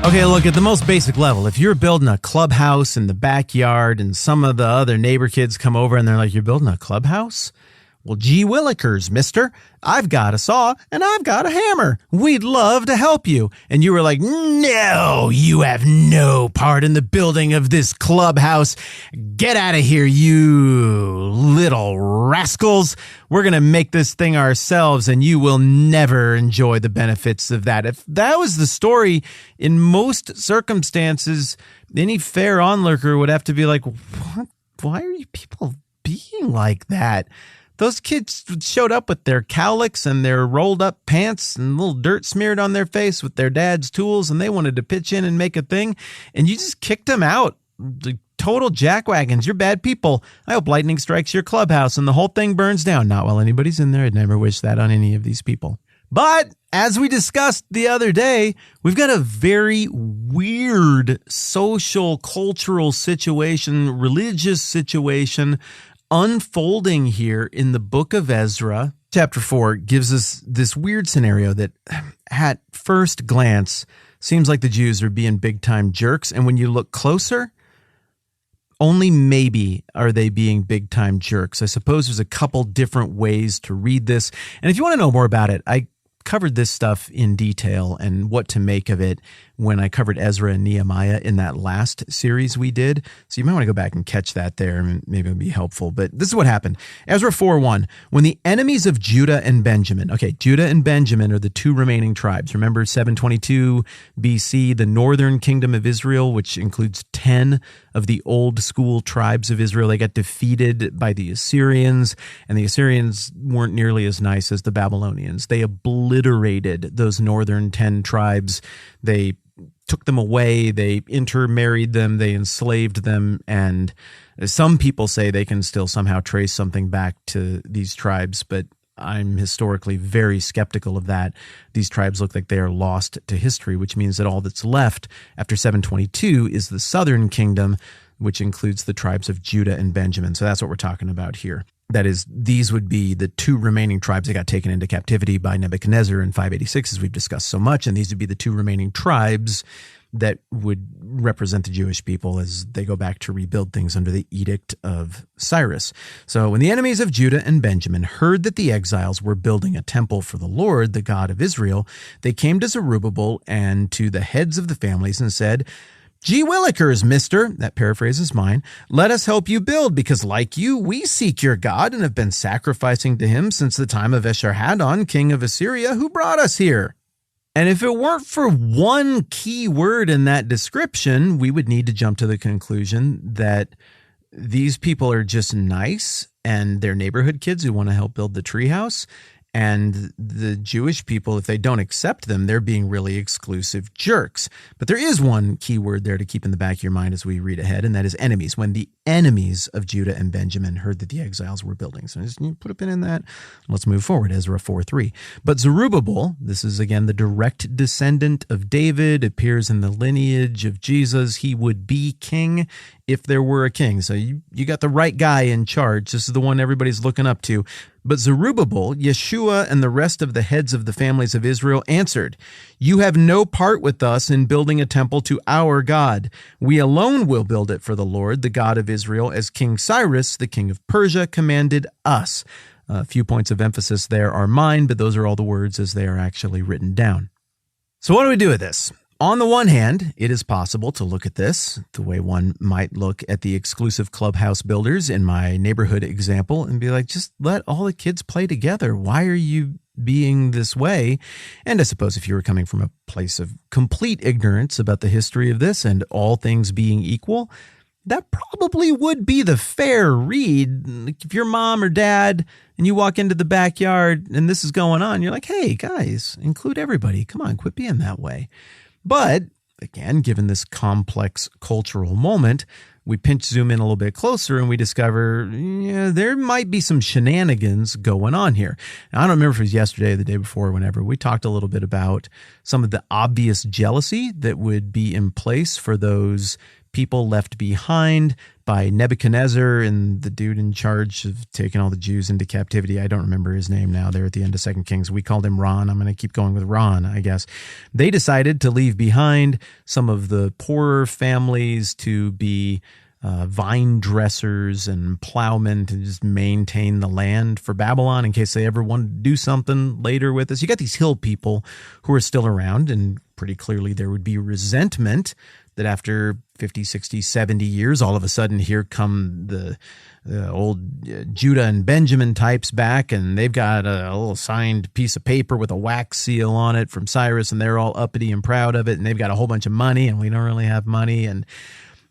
Okay, look, at the most basic level, if you're building a clubhouse in the backyard and some of the other neighbor kids come over and they're like, "You're building a clubhouse? Well, gee willikers, mister. I've got a saw and I've got a hammer. We'd love to help you." And you were like, "No, you have no part in the building of this clubhouse. Get out of here, you little rascals. We're going to make this thing ourselves and you will never enjoy the benefits of that." If that was the story, in most circumstances, any fair onlooker would have to be like, "What? Why are you people being like that?" Those kids showed up with their cowlicks and their rolled up pants and a little dirt smeared on their face with their dad's tools, and they wanted to pitch in and make a thing, and you just kicked them out. The total jackwagons. You're bad people. I hope lightning strikes your clubhouse and the whole thing burns down. Not while anybody's in there. I'd never wish that on any of these people. But as we discussed the other day, we've got a very weird social, cultural situation, religious situation unfolding here in the book of Ezra. Chapter 4 gives us this weird scenario that at first glance seems like the Jews are being big time jerks. And when you look closer, only maybe are they being big time jerks. I suppose there's a couple different ways to read this. And if you want to know more about it, I covered this stuff in detail and what to make of it when I covered Ezra and Nehemiah in that last series we did. So you might want to go back and catch that there, and maybe it'll be helpful. But this is what happened. Ezra 4:1, when the enemies of Judah and Benjamin, okay, Judah and Benjamin are the two remaining tribes. Remember 722 BC, the northern kingdom of Israel, which includes 10 of the old school tribes of Israel, they got defeated by the Assyrians, and the Assyrians weren't nearly as nice as the Babylonians. They obliterated those northern 10 tribes. They took them away, they intermarried them, they enslaved them, and some people say they can still somehow trace something back to these tribes, but I'm historically very skeptical of that. These tribes look like they are lost to history, which means that all that's left after 722 is the southern kingdom, which includes the tribes of Judah and Benjamin. So that's what we're talking about here. That is, these would be the two remaining tribes that got taken into captivity by Nebuchadnezzar in 586, as we've discussed so much. And these would be the two remaining tribes that would represent the Jewish people as they go back to rebuild things under the edict of Cyrus. So when the enemies of Judah and Benjamin heard that the exiles were building a temple for the Lord, the God of Israel, they came to Zerubbabel and to the heads of the families and said, "Gee willikers, mister," that paraphrase is mine, "let us help you build, because like you, we seek your God and have been sacrificing to him since the time of Esarhaddon, king of Assyria, who brought us here." And if it weren't for one key word in that description, we would need to jump to the conclusion that these people are just nice and they're neighborhood kids who want to help build the treehouse. And the Jewish people, if they don't accept them, they're being really exclusive jerks. But there is one key word there to keep in the back of your mind as we read ahead, and that is enemies. When the enemies of Judah and Benjamin heard that the exiles were building. So just put a pin in that. Let's move forward. Ezra 4:3. But Zerubbabel, this is again the direct descendant of David, appears in the lineage of Jesus. He would be king if there were a king. So you got the right guy in charge. This is the one everybody's looking up to. But Zerubbabel, Yeshua, and the rest of the heads of the families of Israel answered, "You have no part with us in building a temple to our God. We alone will build it for the Lord, the God of Israel, as King Cyrus, the king of Persia, commanded us." A few points of emphasis there are mine, but those are all the words as they are actually written down. So what do we do with this? On the one hand, it is possible to look at this the way one might look at the exclusive clubhouse builders in my neighborhood example and be like, just let all the kids play together. Why are you being this way? And I suppose if you were coming from a place of complete ignorance about the history of this and all things being equal, that probably would be the fair read. Like if your mom or dad and you walk into the backyard and this is going on, you're like, hey, guys, include everybody. Come on, quit being that way. But again, given this complex cultural moment, we pinch zoom in a little bit closer and we discover, there might be some shenanigans going on here. Now, I don't remember if it was yesterday or the day before or whenever. We talked a little bit about some of the obvious jealousy that would be in place for those people left behind by Nebuchadnezzar and the dude in charge of taking all the Jews into captivity. I don't remember his name now. They're at the end of 2 Kings. We called him Ron. I'm going to keep going with Ron, I guess. They decided to leave behind some of the poorer families to be vine dressers and plowmen to just maintain the land for Babylon in case they ever wanted to do something later with us. You got these hill people who are still around, and pretty clearly there would be resentment that after 50, 60, 70 years, all of a sudden here come the old Judah and Benjamin types back, and they've got a little signed piece of paper with a wax seal on it from Cyrus, and they're all uppity and proud of it, and they've got a whole bunch of money, and we don't really have money. And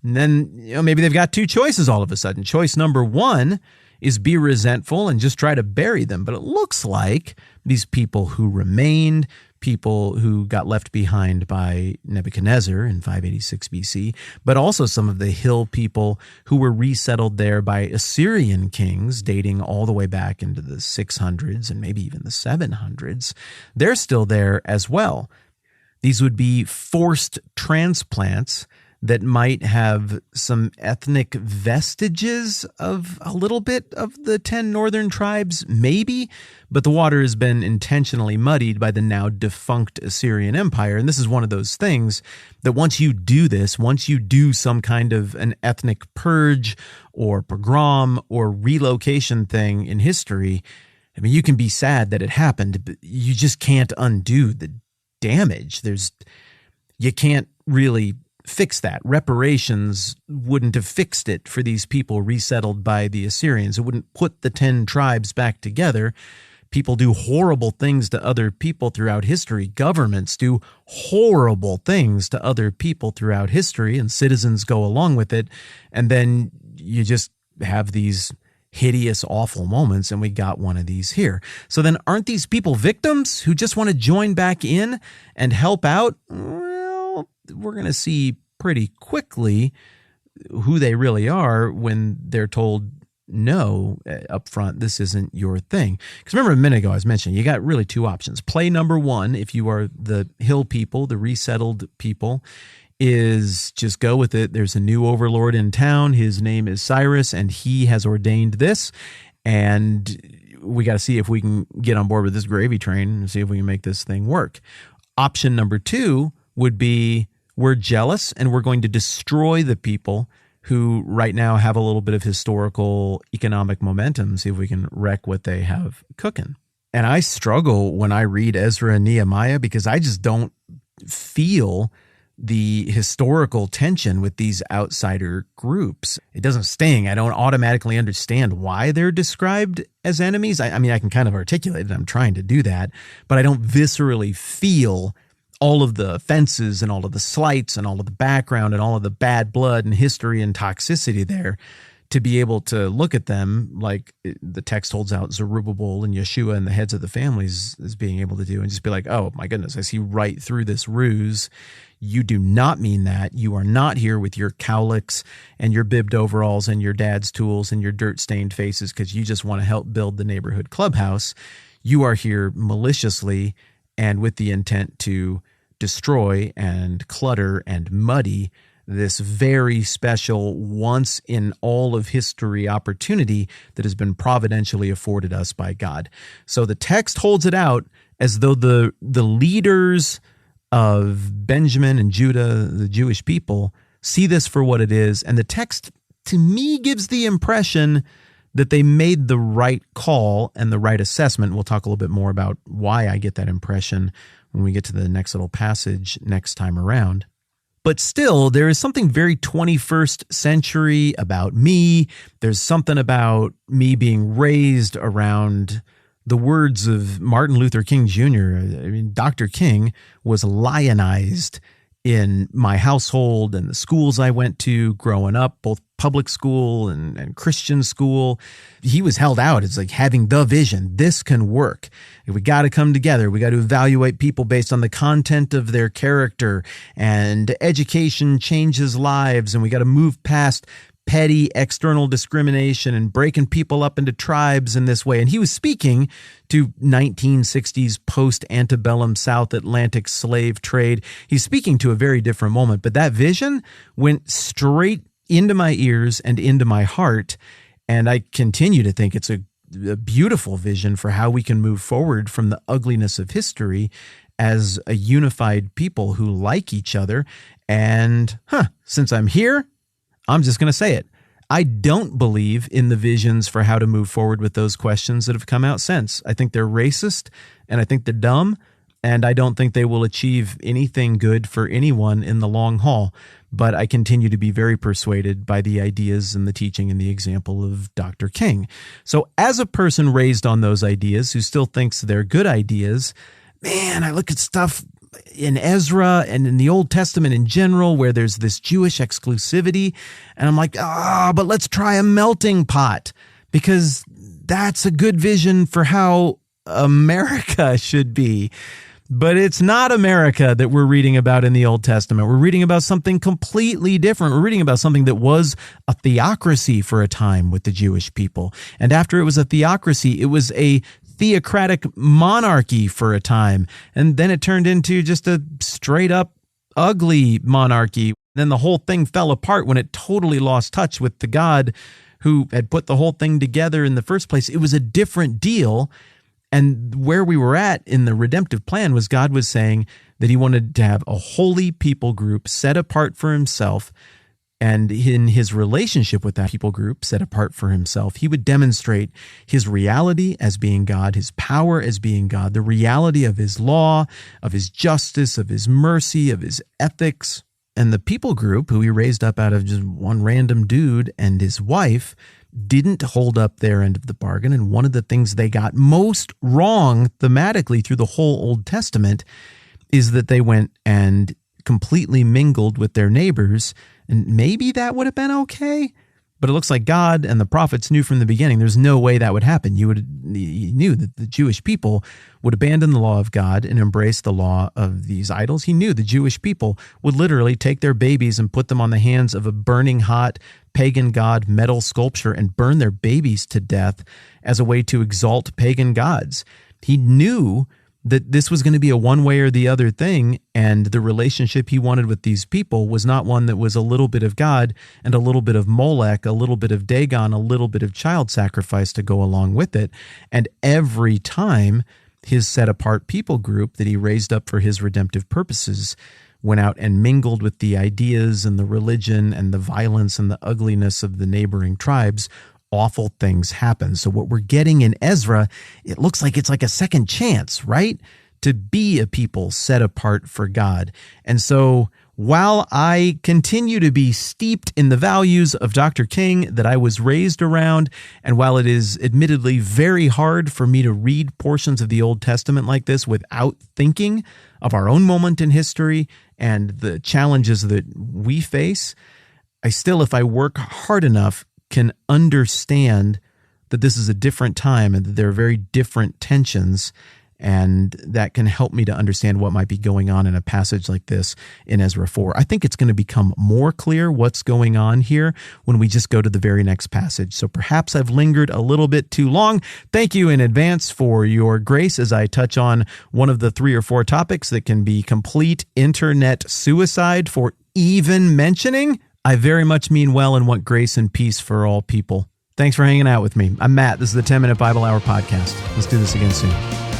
then maybe they've got two choices all of a sudden. Choice number one is be resentful and just try to bury them. But it looks like these people who remained, people who got left behind by Nebuchadnezzar in 586 BC, but also some of the hill people who were resettled there by Assyrian kings dating all the way back into the 600s and maybe even the 700s, they're still there as well. These would be forced transplants that might have some ethnic vestiges of a little bit of the 10 northern tribes, maybe, but the water has been intentionally muddied by the now defunct Assyrian Empire. And this is one of those things that once you do this, once you do some kind of an ethnic purge or pogrom or relocation thing in history, I mean, you can be sad that it happened, but you just can't undo the damage. You can't really fix that. Reparations wouldn't have fixed it for these people resettled by the Assyrians. It wouldn't put the 10 tribes back together. People do horrible things to other people throughout history. Governments do horrible things to other people throughout history, and citizens go along with it. And then you just have these hideous, awful moments, and we got one of these here. So then aren't these people victims who just want to join back in and help out? Well, we're going to see pretty quickly who they really are when they're told, no, up front, this isn't your thing. Because remember a minute ago I was mentioning, you got really two options. Play number one, if you are the hill people, the resettled people, is just go with it. There's a new overlord in town. His name is Cyrus, and he has ordained this. And we got to see if we can get on board with this gravy train and see if we can make this thing work. Option number two would be, we're jealous and we're going to destroy the people who right now have a little bit of historical economic momentum, see if we can wreck what they have cooking. And I struggle when I read Ezra and Nehemiah because I just don't feel the historical tension with these outsider groups. It doesn't sting. I don't automatically understand why they're described as enemies. I mean, I can kind of articulate it. I'm trying to do that, but I don't viscerally feel all of the offenses and all of the slights and all of the background and all of the bad blood and history and toxicity there to be able to look at them like the text holds out Zerubbabel and Yeshua and the heads of the families as being able to do, and just be like, oh my goodness, I see right through this ruse. You do not mean that. You are not here with your cowlicks and your bibbed overalls and your dad's tools and your dirt-stained faces because you just want to help build the neighborhood clubhouse. You are here maliciously and with the intent to destroy and clutter and muddy this very special, once in all of history opportunity that has been providentially afforded us by God. So the text holds it out as though the leaders of Benjamin and Judah, the Jewish people, see this for what it is. And the text, to me, gives the impression that they made the right call and the right assessment. We'll talk a little bit more about why I get that impression when we get to the next little passage next time around. But still, there is something very 21st century about me. There's something about me being raised around the words of Martin Luther King Jr. I mean, Dr. King was lionized in my household and the schools I went to growing up, both public school and Christian school. He was held out as like having the vision. This can work. We got to come together. We got to evaluate people based on the content of their character, and education changes lives, and we got to move past petty external discrimination and breaking people up into tribes in this way. And he was speaking to 1960s post-antebellum South Atlantic slave trade. He's speaking to a very different moment, but that vision went straight into my ears and into my heart. And I continue to think it's a beautiful vision for how we can move forward from the ugliness of history as a unified people who like each other. And since I'm here, I'm just going to say it. I don't believe in the visions for how to move forward with those questions that have come out since. I think they're racist, and I think they're dumb, and I don't think they will achieve anything good for anyone in the long haul. But I continue to be very persuaded by the ideas and the teaching and the example of Dr. King. So as a person raised on those ideas who still thinks they're good ideas, man, I look at stuff in Ezra and in the Old Testament in general where there's this Jewish exclusivity, and I'm like, but let's try a melting pot, because that's a good vision for how America should be. But it's not America that we're reading about in the Old Testament. We're reading about something completely different. We're reading about something that was a theocracy for a time with the Jewish people. And after it was a theocracy, it was a theocratic monarchy for a time. And then it turned into just a straight up ugly monarchy. Then the whole thing fell apart when it totally lost touch with the God who had put the whole thing together in the first place. It was a different deal. And where we were at in the redemptive plan was God was saying that he wanted to have a holy people group set apart for himself. And in his relationship with that people group set apart for himself, he would demonstrate his reality as being God, his power as being God, the reality of his law, of his justice, of his mercy, of his ethics. And the people group, who he raised up out of just one random dude and his wife, didn't hold up their end of the bargain. And one of the things they got most wrong thematically through the whole Old Testament is that they went and completely mingled with their neighbors. And maybe that would have been okay, but it looks like God and the prophets knew from the beginning there's no way that would happen. You knew that the Jewish people would abandon the law of God and embrace the law of these idols. He knew the Jewish people would literally take their babies and put them on the hands of a burning hot pagan god metal sculpture and burn their babies to death as a way to exalt pagan gods. He knew that this was going to be a one way or the other thing, and the relationship he wanted with these people was not one that was a little bit of God and a little bit of Molech, a little bit of Dagon, a little bit of child sacrifice to go along with it. And every time his set-apart people group that he raised up for his redemptive purposes went out and mingled with the ideas and the religion and the violence and the ugliness of the neighboring tribes, awful things happen. So what we're getting in Ezra, it looks like it's like a second chance, right? To be a people set apart for God. And so while I continue to be steeped in the values of Dr. King that I was raised around, and while it is admittedly very hard for me to read portions of the Old Testament like this without thinking of our own moment in history and the challenges that we face, I still, if I work hard enough, can understand that this is a different time and that there are very different tensions, and that can help me to understand what might be going on in a passage like this in Ezra 4. I think it's going to become more clear what's going on here when we just go to the very next passage. So perhaps I've lingered a little bit too long. Thank you in advance for your grace as I touch on one of the 3 or 4 topics that can be complete internet suicide for even mentioning. I very much mean well and want grace and peace for all people. Thanks for hanging out with me. I'm Matt. This is the 10-Minute Bible Hour podcast. Let's do this again soon.